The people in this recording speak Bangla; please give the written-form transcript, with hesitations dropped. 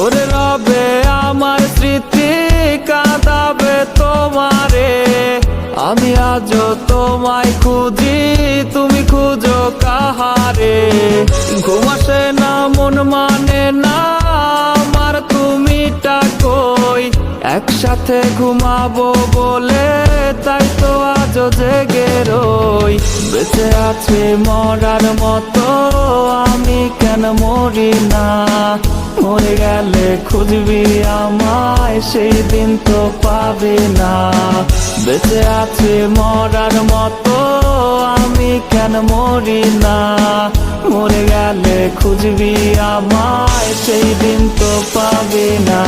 ওরে রবে আমার স্মৃতি কাঁদাবে তোমারে, আমি আজও তোমায় খুঁজি, তুমি খুঁজো কাহারে। ঘুম আসে না, মন মানে না আমার, তুমিটা কই? একসাথে ঘুমাবো বলে তাই তো আজও জেগে রই। বেঁচে আছে মরার মতো, আমি কেন মরি না? মরে গেলে খুঁজবি আমায়, সেই দিন তো পাবি না। বেঁচে আছে মরার মতো, আমি কেন মরি না? মরে গেলে খুঁজবি আমায়, সেই দিন তো পাবি না।